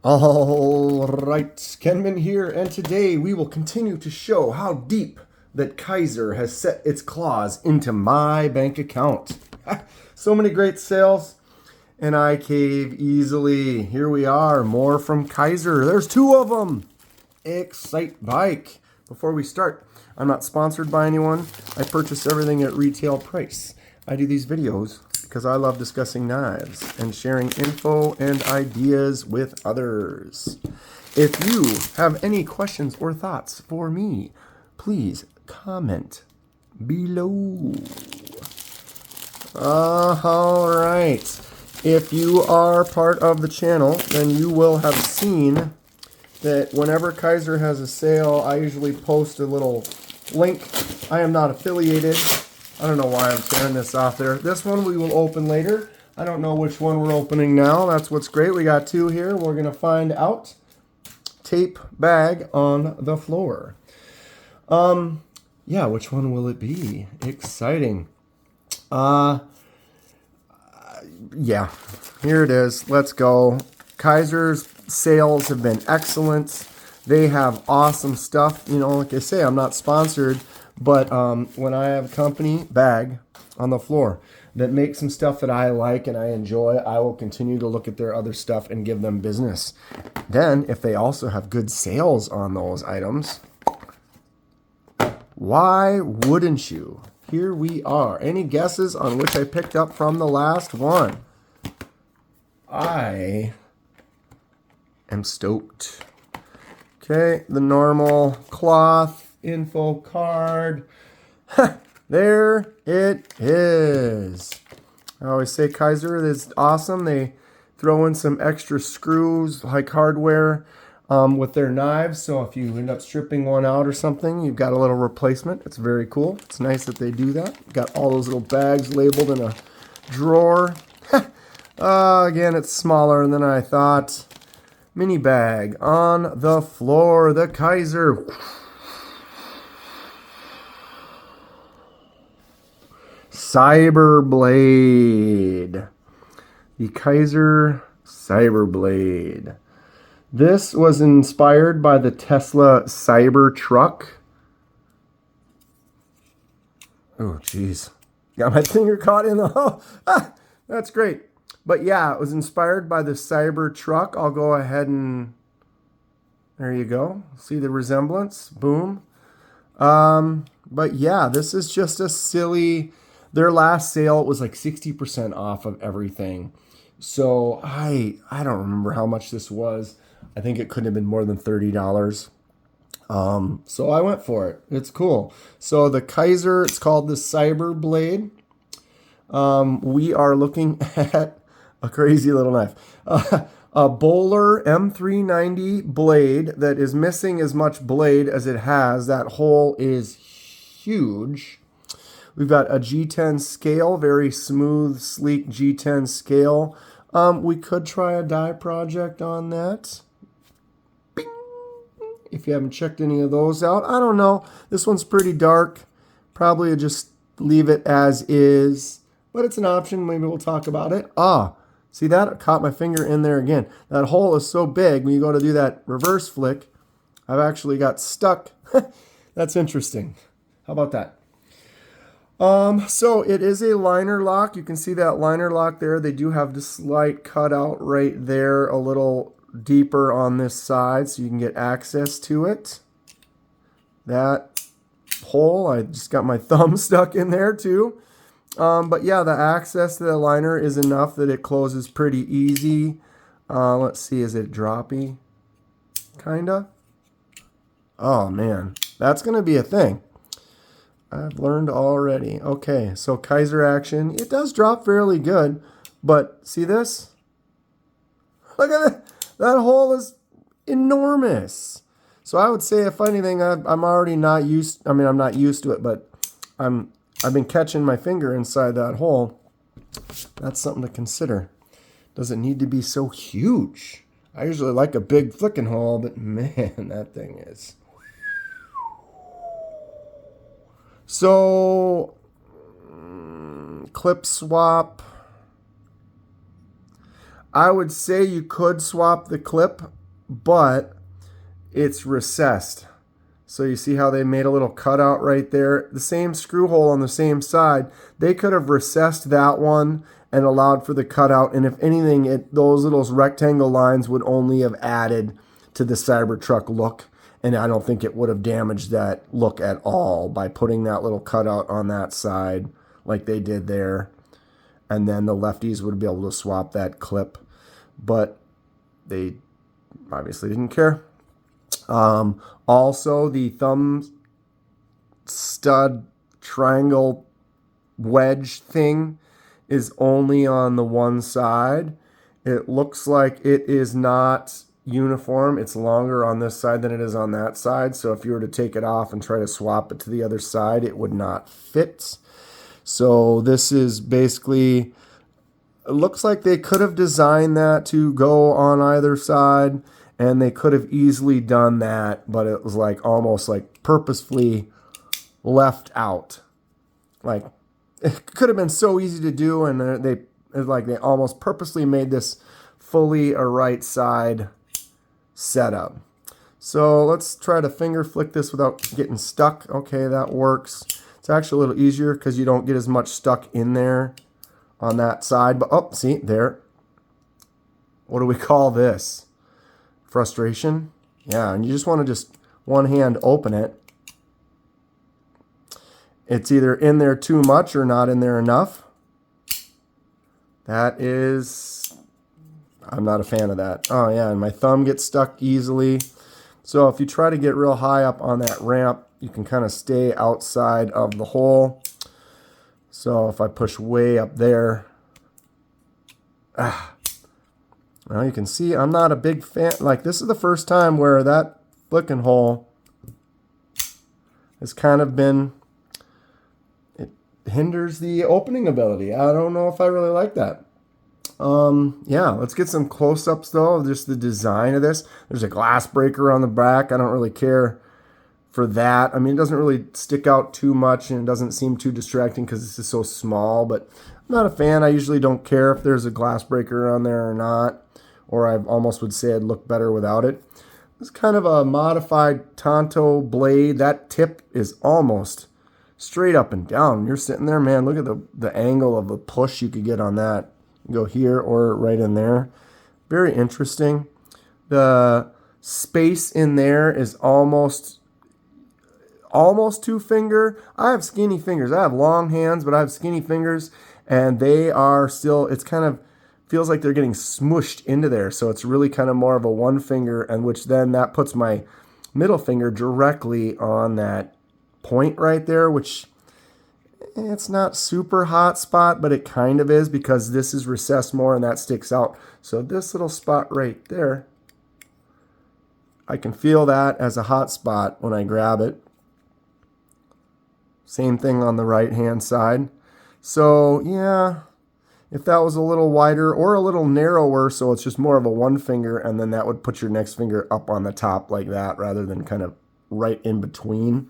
All right, Kenman here, and today we will continue to show how deep that Kizer has set its claws into my bank account. So many great sales, and I cave easily. Here we are, more from Kizer. There's two of them. Excite Bike. Before we start, I'm not sponsored by anyone. I purchase everything at retail price. I do these videos because I love discussing knives and sharing info and ideas with others. If you have any questions or thoughts for me, please comment below. All right. If you are part of the channel, then you will have seen that whenever Kizer has a sale, I usually post a little link. I am not affiliated. I don't know why I'm tearing this off there. This one we will open later. I don't know which one we're opening now. That's what's great. We got two here. We're going to find out. Tape bag on the floor. Yeah, which one will it be? Exciting. Yeah, here it is. Let's go. Kizer's sales have been excellent. They have awesome stuff. You know, like I say, I'm not sponsored, but when I have a company bag on the floor that makes some stuff that I like and I enjoy, I will continue to look at their other stuff and give them business. Then, if they also have good sales on those items, why wouldn't you? Here we are. Any guesses on which I picked up from the last one? I am stoked. Okay, the normal cloth info card. There it is. I always say Kizer is awesome. They throw in some extra screws like hardware with their knives. So if you end up stripping one out or something, you've got a little replacement. It's very cool. It's nice that they do that. Got all those little bags labeled in a drawer. Again, it's smaller than I thought. Mini bag on the floor. The Kizer. Cyberblade. The Kizer Cyberblade. This was inspired by the Tesla Cybertruck. Oh, jeez. Got my finger caught in the... Oh, that's great. But yeah, it was inspired by the Cybertruck. I'll go ahead and... There you go. See the resemblance? Boom. But yeah, this is just a silly... Their last sale was like 60% off of everything. So I don't remember how much this was. I think it couldn't have been more than $30. So I went for it. It's cool. So the Kizer, it's called the Cyberblade. We are looking at a crazy little knife. A Bowler M390 blade that is missing as much blade as it has. That hole is huge. We've got a G10 scale, very smooth, sleek G10 scale. We could try a die project on that. Bing! If you haven't checked any of those out. I don't know. This one's pretty dark. Probably just leave it as is. But it's an option. Maybe we'll talk about it. See that? I caught my finger in there again. That hole is so big, when you go to do that reverse flick, I've actually got stuck. That's interesting. How about that? So it is a liner lock. You can see that liner lock there. They do have the slight cutout right there, a little deeper on this side so you can get access to it. That hole, I just got my thumb stuck in there too. But yeah, the access to the liner is enough that it closes pretty easy. Let's see, is it droppy? Kinda. Oh man, that's gonna be a thing. I've learned already. Okay, so Kizer action. It does drop fairly good, but see this? Look at it. That hole is enormous. So I would say, if anything, I'm already not used. I mean, I'm not used to it, but I've been catching my finger inside that hole. That's something to consider. Doesn't need to be so huge. I usually like a big flicking hole, but man, that thing is. So, clip swap. I would say you could swap the clip but it's recessed. So you see how they made a little cutout right there? The same screw hole on the same side. They could have recessed that one and allowed for the cutout. And if anything, those little rectangle lines would only have added to the Cybertruck look. And I don't think it would have damaged that look at all by putting that little cutout on that side like they did there. And then the lefties would be able to swap that clip. But they obviously didn't care. Also, the thumb stud triangle wedge thing is only on the one side. It looks like it is not uniform. It's longer on this side than it is on that side. So if you were to take it off and try to swap it to the other side, it would not fit. So this is basically, it looks like they could have designed that to go on either side. And they could have easily done that, but it was like almost like purposefully left out. Like it could have been so easy to do, and they almost purposely made this fully a right side setup. So let's try to finger flick this without getting stuck. Okay, that works. It's actually a little easier because you don't get as much stuck in there on that side. But oh, see there. What do we call this? Frustration. Yeah, and you just want to just one hand open it. It's either in there too much or not in there enough. That is, I'm not a fan of that. Oh yeah, and my thumb gets stuck easily. So if you try to get real high up on that ramp, you can kind of stay outside of the hole. So if I push way up there, well, you can see I'm not a big fan. Like, this is the first time where that flicking hole has kind of been, it hinders the opening ability. I don't know if I really like that. Yeah, let's get some close-ups, though, of just the design of this. There's a glass breaker on the back. I don't really care for that. I mean, it doesn't really stick out too much, and it doesn't seem too distracting because this is so small, but I'm not a fan. I usually don't care if there's a glass breaker on there or not. Or I almost would say I'd look better without it. It's kind of a modified Tonto blade. That tip is almost straight up and down. You're sitting there, man, look at the angle of the push you could get on that. Go here or right in there. Very interesting. The space in there is almost 2-finger. I have skinny fingers. I have long hands, but I have skinny fingers, and they are still, it's kind of, feels like they're getting smushed into there. So it's really kind of more of a 1-finger, and which then that puts my middle finger directly on that point right there, which it's not super hot spot, but it kind of is because this is recessed more and that sticks out. So this little spot right there, I can feel that as a hot spot when I grab it. Same thing on the right hand side. So yeah, if that was a little wider or a little narrower, so it's just more of a 1-finger, and then that would put your next finger up on the top like that rather than kind of right in between.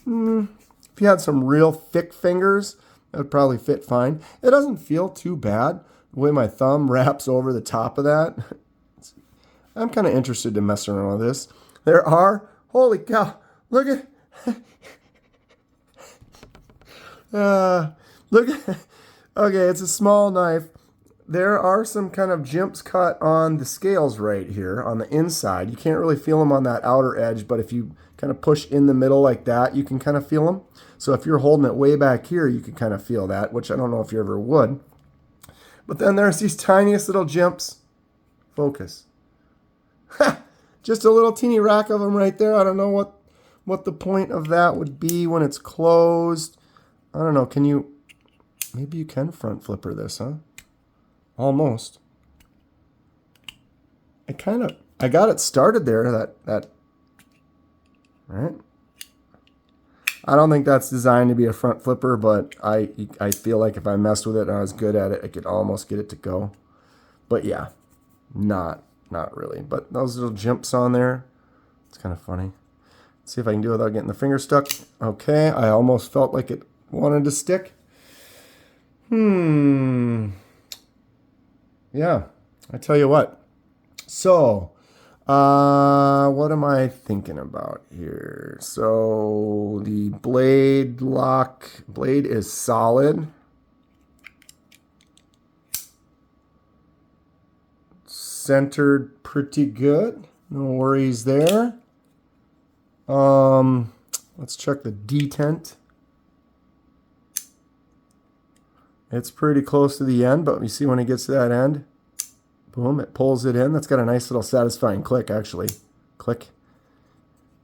If you had some real thick fingers, that would probably fit fine. It doesn't feel too bad the way my thumb wraps over the top of that. I'm kind of interested to mess around with this. There are, holy cow, look at, look at, okay, it's a small knife. There are some kind of jimps cut on the scales right here on the inside. You can't really feel them on that outer edge, but if you kind of push in the middle like that, you can kind of feel them. So if you're holding it way back here, you can kind of feel that, which I don't know if you ever would. But then there's these tiniest little jimps. Focus. Just a little teeny rack of them right there. I don't know what the point of that would be when it's closed. I don't know. Can you... Maybe you can front flipper this, huh? Almost. I got it started there. That. Right. I don't think that's designed to be a front flipper, but I feel like if I messed with it and I was good at it, I could almost get it to go. But yeah, not really. But those little jumps on there, it's kind of funny. Let's see if I can do it without getting the finger stuck. Okay, I almost felt like it wanted to stick. Yeah, I tell you what. So, What am I thinking about here? So the blade is solid. Centered pretty good. No worries there. Let's check the detent. It's pretty close to the end, but you see when it gets to that end, boom, it pulls it in. That's got a nice little satisfying click, actually. Click.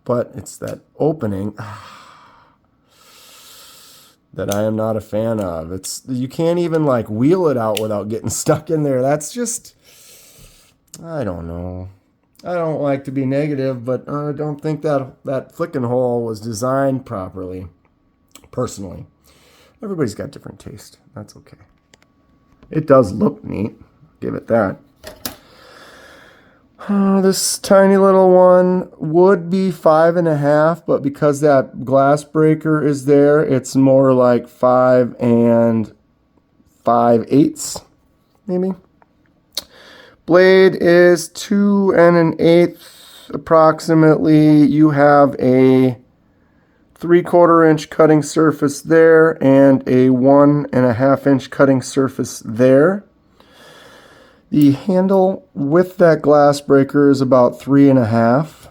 But it's that opening that I am not a fan of. You can't even like wheel it out without getting stuck in there. That's just, I don't know. I don't like to be negative, but I don't think that flicking hole was designed properly, personally. Everybody's got different taste. That's okay. It does look neat. Give it that. This tiny little one would be 5.5, but because that glass breaker is there, it's more like 5 5/8, maybe. Blade is 2 1/8 approximately. You have a 3/4 inch cutting surface there and a 1.5 inch cutting surface there. The handle with that glass breaker is about 3.5.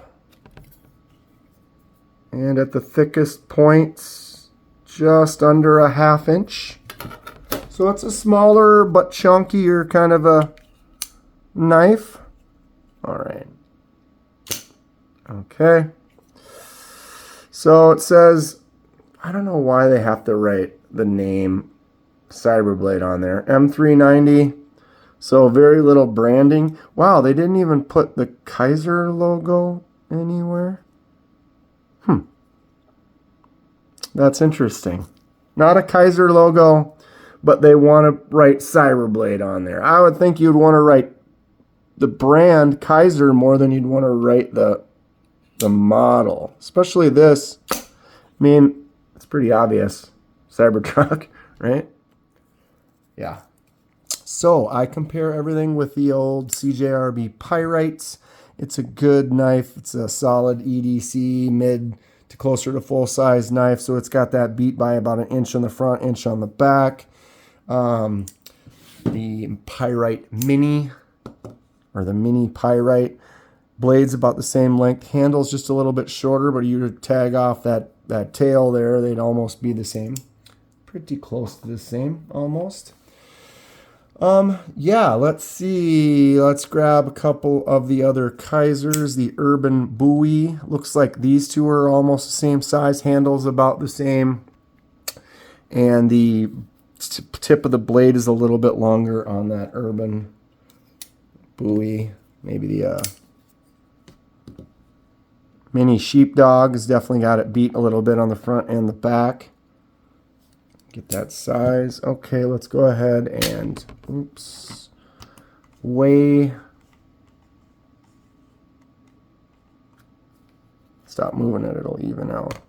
And at the thickest points, just under a 1/2 inch. So it's a smaller but chunkier kind of a knife. All right. Okay. So it says, I don't know why they have to write the name Cyberblade on there. M390. So very little branding. Wow, they didn't even put the Kizer logo anywhere. That's interesting. Not a Kizer logo, but they want to write Cyberblade on there. I would think you'd want to write the brand Kizer more than you'd want to write the model. Especially this. I mean, it's pretty obvious. Cybertruck, right? Yeah. So I compare everything with the old CJRB Pyrites. It's a good knife. It's a solid EDC, mid to closer to full-size knife. So it's got that beat by about 1 inch on the front, inch on the back. The Pyrite Mini, or the Mini Pyrite, blade's about the same length. Handle's just a little bit shorter, but you would tag off that tail there, they'd almost be the same. Pretty close to the same, almost. Yeah, let's see. Let's grab a couple of the other Kizers. The Urban Bowie. Looks like these two are almost the same size. Handle's about the same. And the tip of the blade is a little bit longer on that Urban Bowie. Maybe the Mini Sheepdog has definitely got it beat a little bit on the front and the back. Get that size. Okay, let's go ahead and, weigh. Stop moving it, it'll even out.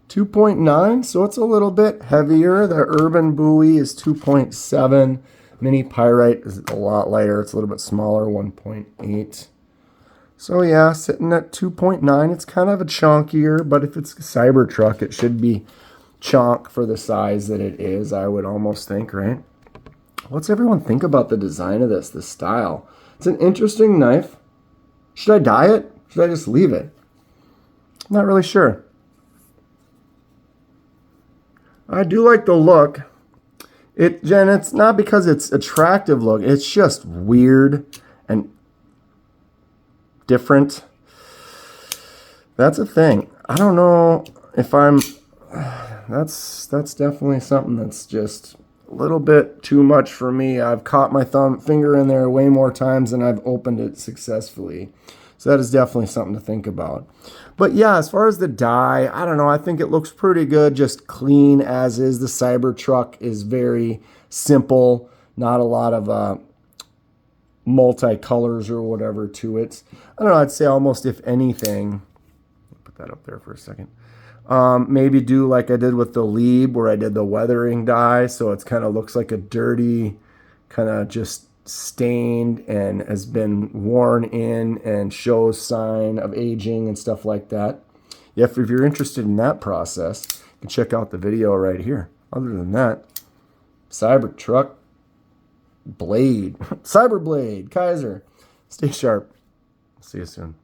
2.9, so it's a little bit heavier. The Urban Bowie is 2.7. Mini Pyrite is a lot lighter. It's a little bit smaller, 1.8. So yeah, sitting at 2.9. It's kind of a chunkier, but if it's a Cybertruck, it should be chunk for the size that it is, I would almost think, right? What's everyone think about the design of this style? It's an interesting knife. Should I dye it? Should I just leave it? I'm not really sure. I do like the look. Jen, it's not because it's attractive look. It's just weird and different. That's a thing. I don't know if I'm... That's definitely something that's just a little bit too much for me. I've caught my finger in there way more times than I've opened it successfully. So that is definitely something to think about. But yeah, as far as the dye, I don't know. I think it looks pretty good, just clean as is. The Cybertruck is very simple. Not a lot of multi-colors or whatever to it. I don't know. I'd say almost, if anything, put that up there for a second. Maybe do like I did with the Lieb, where I did the weathering dye, so it kind of looks like a dirty, kind of just stained and has been worn in and shows sign of aging and stuff like that. If you're interested in that process, you can check out the video right here. Other than that, Cybertruck blade, Cyberblade, Kizer. Stay sharp. See you soon.